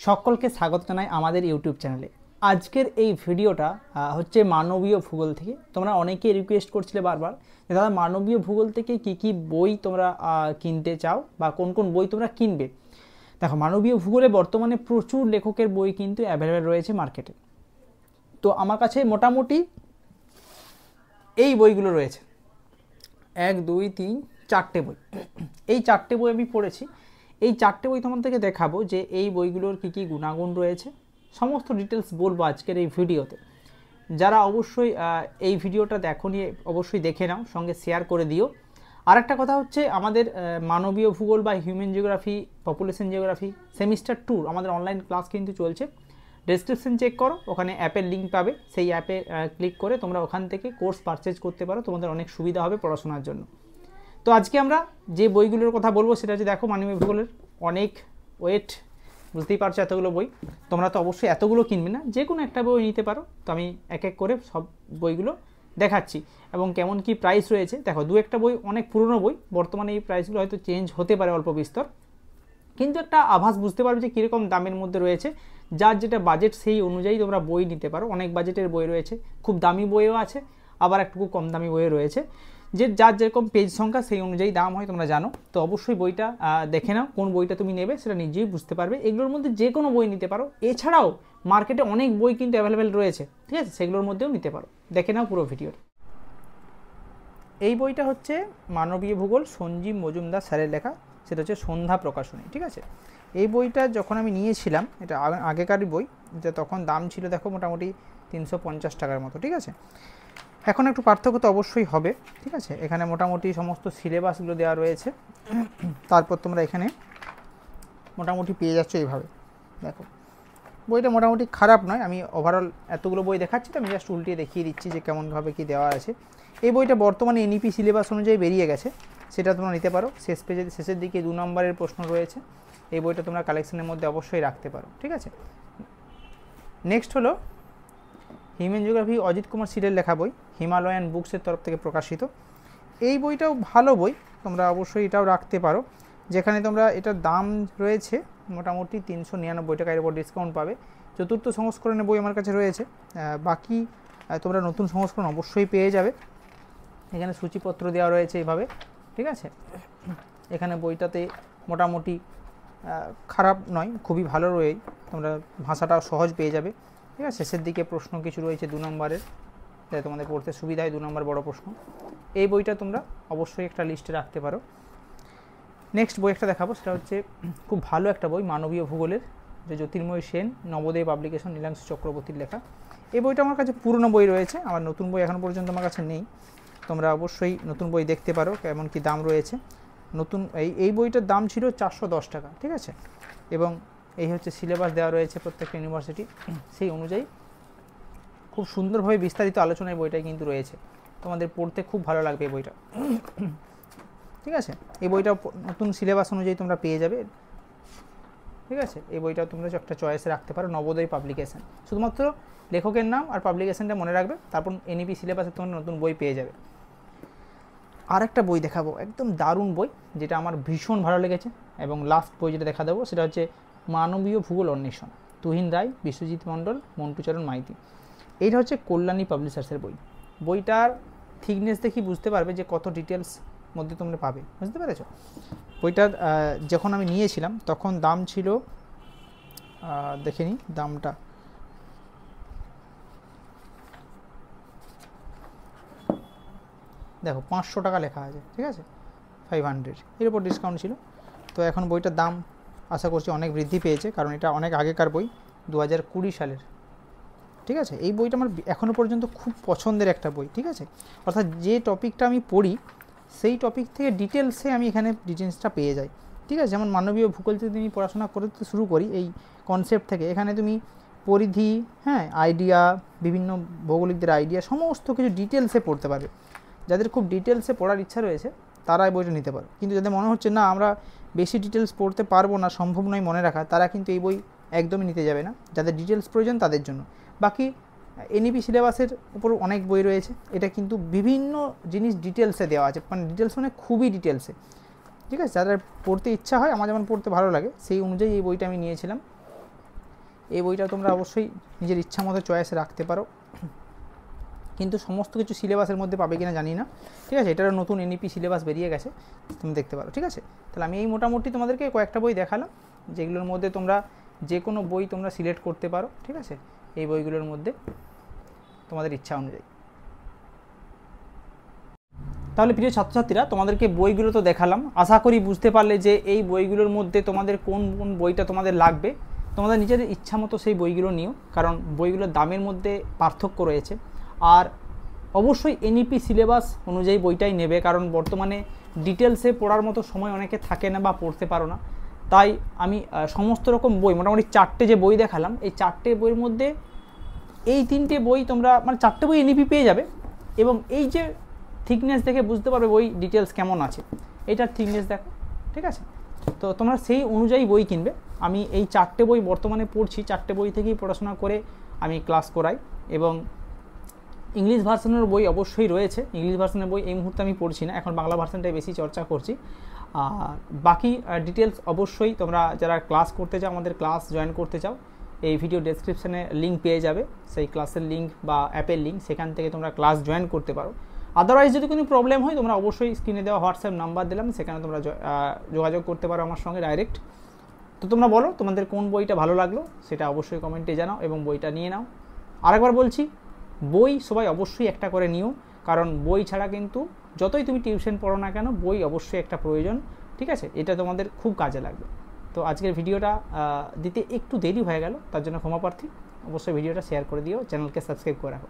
সকলকে স্বাগত জানাই আমাদের ইউটিউব চ্যানেলে। আজকের এই ভিডিওটা হচ্ছে মানবীয় ভূগোল থেকে। তোমরা অনেকেই রিকোয়েস্ট করছিলে বারবার যে দাদা মানবীয় ভূগোল থেকে কি বই তোমরা কিনতে চাও বা কোন কোন বই তোমরা কিনবে। দেখো, মানবীয় ভূগোলে বর্তমানে প্রচুর লেখকের বই কিন্তু অ্যাভেলেবেল রয়েছে মার্কেটে। তো আমার কাছে মোটামুটি এই বইগুলো রয়েছে, 1 2 3 4টে বই। এই 4টে বই আমি পড়েছি। এই 4টে বই তোমাদেরকে দেখাবো যে এই বইগুলোর কী গুণাগুণ রয়েছে, সমস্ত ডিটেলস বলবো আজকের এই ভিডিওতে। যারা অবশ্যই এই ভিডিওটা দেখোনি অবশ্যই দেখে নাও, সঙ্গে শেয়ার করে দিও। আরেকটা কথা হচ্ছে, আমাদের মানবীয় ভূগোল বা human geography, population geography semester 2 আমাদের অনলাইন ক্লাস কিন্তু চলছে। ডেসক্রিপশন চেক করো, ওখানে অ্যাপের লিঙ্ক পাবে, সেই অ্যাপে ক্লিক করে তোমরা ওখান থেকে কোর্স পারচেজ করতে পারো, তোমাদের অনেক সুবিধা হবে পড়াশোনার জন্য। তো আজকে আমরা যে বইগুলোর কথা বলবো সেটা হচ্ছে, দেখো মানবীয় ভূগোলের অনেক ওয়েট, বুঝতেই পারছো এতগুলো বই। তোমরা তো অবশ্যই এতগুলো কিনবে না, যে কোনো একটা বই নিতে পারো। তো আমি এক এক করে সব বইগুলো দেখাচ্ছি এবং কেমন কি প্রাইস রয়েছে। দেখো, দু একটা বই অনেক পুরনো বই, বর্তমানে এই প্রাইসগুলো হয়তো চেঞ্জ হতে পারে অল্প বিস্তর, কিন্তু একটা আভাস বুঝতে পারবে যে কীরকম দামের মধ্যে রয়েছে। যার যেটা বাজেট সেই অনুযায়ী তোমরা বই নিতে পারো। অনেক বাজেটের বই রয়েছে, খুব দামি বইও আছে, আবার একটু কম দামি বইও রয়েছে। যে যার যেরকম পেজ সংখ্যা সেই অনুযায়ী দাম হয়, তোমরা জানো। তো অবশ্যই বইটা দেখে নাও, কোন বইটা তুমি নেবে সেটা নিজেই বুঝতে পারবে। এগুলোর মধ্যে যে কোনো বই নিতে পারো। এছাড়াও মার্কেটে অনেক বই কিন্তু অ্যাভেলেবেল রয়েছে, ঠিক আছে, সেগুলোর মধ্যেও নিতে পারো। দেখে নাও পুরো ভিডিওটা। এই বইটা হচ্ছে মানবীয় ভূগোল, সঞ্জীব মজুমদার স্যারের লেখা, সেটা হচ্ছে সন্ধ্যা প্রকাশনী, ঠিক আছে। এই বইটা যখন আমি নিয়েছিলাম, এটা আগেকারই বই, যে তখন দাম ছিল দেখো মোটামুটি 350 টাকার মতো, ঠিক আছে। এখন একটু পার্থক্য তো অবশ্যই হবে, ঠিক আছে। এখানে মোটামুটি সমস্ত সিলেবাসগুলো দেওয়া রয়েছে। তারপর তোমরা এখানে মোটামুটি পেয়ে যাচ্ছ এইভাবে। দেখো, বইটা মোটামুটি খারাপ নয়। আমি ওভারঅল এতগুলো বই দেখাচ্ছি, তো আমি জাস্ট উল্টিয়ে দেখিয়ে দিচ্ছি যে কেমনভাবে কী দেওয়া আছে। এই বইটা বর্তমানে এনইপি সিলেবাস অনুযায়ী বেরিয়ে গেছে, সেটা তোমরা নিতে পারো। শেষের দিকে 2 নম্বরের প্রশ্ন রয়েছে। এই বইটা তোমরা কালেকশনের মধ্যে অবশ্যই রাখতে পারো, ঠিক আছে। নেক্সট হলো হিউম্যান জিওগ্রাফি, অজিত কুমার সিরের লেখা বই, হিমালয়ান বুকসের তরফ থেকে প্রকাশিত। এই বইটাও ভালো বই, তোমরা অবশ্যই এটাও রাখতে পারো। যেখানে তোমরা এটার দাম রয়েছে মোটামুটি 399 টাকা, এর উপর ডিসকাউন্ট পাবে। চতুর্থ সংস্করণের বই আমার কাছে রয়েছে, বাকি তোমরা নতুন সংস্করণ অবশ্যই পেয়ে যাবে। এখানে সূচিপত্র দেওয়া রয়েছে এইভাবে, ঠিক আছে। এখানে বইটাতে মোটামুটি খারাপ নয়, খুবই ভালো রয়েছে। তোমরা ভাষাটাও সহজ পেয়ে যাবে, ঠিক আছে। শেষের দিকে প্রশ্ন কিছু রয়েছে 2 নম্বরের, যাতে তোমাদের পড়তে সুবিধা হয়, 2 নম্বর বড় প্রশ্ন। এই বইটা তোমরা অবশ্যই একটা লিস্টে রাখতে পারো। নেক্সট বই একটা দেখাবো, সেটা হচ্ছে খুব ভালো একটা বই, মানবীয় ভূগোলের, যে জ্যোতির্ময় সেন, নবোদয় পাবলিকেশন, নীলাংশু চক্রবর্তীর লেখা। এই বইটা আমার কাছে পুরনো বই রয়েছে, আমার নতুন বই এখনও পর্যন্ত আমার কাছে নেই। তোমরা অবশ্যই নতুন বই দেখতে পারো কেমন কি দাম রয়েছে। নতুন এই বইটার দাম ছিল 410 টাকা, ঠিক আছে। এবং এই হচ্ছে সিলেবাস দেওয়া রয়েছে প্রত্যেকটা ইউনিভার্সিটি, সেই অনুযায়ী খুব সুন্দরভাবে বিস্তারিত আলোচনায় বইটাই কিন্তু রয়েছে। তোমাদের পড়তে খুব ভালো লাগবে এই বইটা, ঠিক আছে। এই বইটা নতুন সিলেবাস অনুযায়ী তোমরা পেয়ে যাবে, ঠিক আছে। এই বইটাও তোমরা একটা চয়েসে রাখতে পারো, নবোদয় পাবলিকেশন। শুধুমাত্র লেখকের নাম আর পাবলিকেশনটা মনে রাখবে, তারপর এনইপি সিলেবাসে তোমরা নতুন বই পেয়ে যাবে। আর একটা বই দেখাবো, একদম দারুণ বই, যেটা আমার ভীষণ ভালো লেগেছে। এবং লাস্ট বই যেটা দেখা দেবো সেটা হচ্ছে মানবীয় ভূগোল অন্বেষণ, তুহিন রায়, বিশ্বজিৎ মণ্ডল, মন্টুচরণ মাইতি। এইটা হচ্ছে কল্যাণী পাবলিশার্সের বই। বইটার থিকনেস দেখি বুঝতে পারবে যে কত ডিটেলস মধ্যে তোমরা পাবে, বুঝতে পেরেছো। বইটার যখন আমি নিয়েছিলাম তখন দাম ছিল, দেখে নিই দামটা, দেখো 500 টাকা লেখা আছে, ঠিক আছে, 500, এর উপর ডিসকাউন্ট ছিল। তো এখন বইটার দাম আশা করছি অনেক বৃদ্ধি পেয়েছে, কারণ এটা অনেক আগেকার বই, 2020 সালের, ঠিক আছে। এই বইটা আমার এখনও পর্যন্ত খুব পছন্দের একটা বই, ঠিক আছে। অর্থাৎ যে টপিকটা আমি পড়ি সেই টপিক থেকে ডিটেলসে আমি এখানে ডিটেলসটা পেয়ে যাই, ঠিক আছে। যেমন মানবীয় ভূগোল যদি আমি পড়াশোনা করতে শুরু করি এই কনসেপ্ট থেকে, এখানে তুমি পরিধি, হ্যাঁ, আইডিয়া, বিভিন্ন ভৌগোলিকদের আইডিয়া, সমস্ত কিছু ডিটেলসে পড়তে পারবে। যাদের খুব ডিটেলসে পড়ার ইচ্ছা রয়েছে তারা এই বইটা নিতে পারো। কিন্তু যাদের মনে হচ্ছে না আমরা বেশি ডিটেলস পড়তে পারবো না, সম্ভব নয় মনে রাখা, তারা কিন্তু এই বই একদমই নিতে যাবে না। যাদের ডিটেলস প্রয়োজন তাদের জন্য। বাকি এনইপি সিলেবাসের উপর অনেক বই রয়েছে, এটা কিন্তু বিভিন্ন জিনিস ডিটেলসে দেওয়া আছে, মানে ডিটেলস মানে খুবই ডিটেলসে, ঠিক আছে। যাদের পড়তে ইচ্ছা হয়, আমার যেমন পড়তে ভালো লাগে, সেই অনুযায়ী এই বইটা আমি নিয়েছিলাম। এই বইটা তোমরা অবশ্যই নিজের ইচ্ছা মতো চয়েসে রাখতে পারো, কিন্তু সমস্ত কিছু সিলেবাসের মধ্যে পাবে কিনা জানি না, ঠিক আছে। এটারও নতুন এনইপি সিলেবাস বেরিয়ে গেছে, তুমি দেখতে পারো, ঠিক আছে। তাহলে আমি এই মোটামুটি তোমাদেরকে কয়েকটা বই দেখালাম, যেগুলোর মধ্যে তোমরা যে কোনো বই তোমরা সিলেক্ট করতে পারো, ঠিক আছে, এই বইগুলোর মধ্যে তোমাদের ইচ্ছা অনুযায়ী। তাহলে প্রিয় ছাত্রছাত্রীরা, তোমাদেরকে বইগুলো তো দেখালাম, আশা করি বুঝতে পারলে যে এই বইগুলোর মধ্যে তোমাদের কোন কোন বইটা তোমাদের লাগবে। তোমাদের নিজেদের ইচ্ছা মতো সেই বইগুলো নিও, কারণ বইগুলোর দামের মধ্যে পার্থক্য রয়েছে। আর অবশ্যই এনইপি সিলেবাস অনুযায়ী বইটাই নেবে, কারণ বর্তমানে ডিটেলসে পড়ার মতো সময় অনেকে থাকে না বা পড়তে পারো না। তাই আমি সমস্ত রকম বই, মোটামুটি 4টে যে বই দেখালাম, এই 4টে বইয়ের মধ্যে এই 3টে বই তোমরা, মানে 4টে বই এনইপি পেয়ে যাবে, এবং এই যে থিকনেস দেখে বুঝতে পারবে বই ডিটেলস কেমন আছে, এটার থিকনেস দেখো, ঠিক আছে। তো তোমরা সেই অনুযায়ী বই কিনবে। আমি এই 4টে বই বর্তমানে পড়ছি, 4টে বই থেকেই পড়াশোনা করে আমি ক্লাস করাই, এবং ইংলিশ ভার্সনের বই অবশ্যই রয়েছে। ইংলিশ ভার্সনের বই এই মুহূর্তে আমি পড়ছি না, এখন বাংলা ভার্সনটাই বেশি চর্চা করছি। আর বাকি ডিটেলস অবশ্যই তোমরা যারা ক্লাস করতে চাও, আমাদের ক্লাস জয়েন করতে চাও, এই ভিডিও ডেসক্রিপশানে লিঙ্ক পেয়ে যাবে, সেই ক্লাসের লিঙ্ক বা অ্যাপের লিঙ্ক, সেখান থেকে তোমরা ক্লাস জয়েন করতে পারো। আদারওয়াইজ যদি কোনো প্রবলেম হয়, তোমরা অবশ্যই স্ক্রিনে দেওয়া হোয়াটসঅ্যাপ নাম্বার দিলাম, সেখানে তোমরা যোগাযোগ করতে পারো আমার সঙ্গে ডাইরেক্ট। তো তোমরা বলো তোমাদের কোন বইটা ভালো লাগলো, সেটা অবশ্যই কমেন্টে জানাও এবং বইটা নিয়ে নাও। আরেকবার বলছি, বই সবাই অবশ্যই একটা করে নিও, কারণ বই ছাড়া কিন্তু যতই তুমি টিউশন পড়ো না কেন, বই অবশ্যই একটা প্রয়োজন, ঠিক আছে। এটা তোমাদের খুব কাজে লাগবে। তো আজকের ভিডিওটা দিতে একটু দেরি হয়ে গেল, তার জন্য ক্ষমা প্রার্থী। অবশ্যই ভিডিওটা শেয়ার করে দিও, চ্যানেলকে সাবস্ক্রাইব করে রাখো।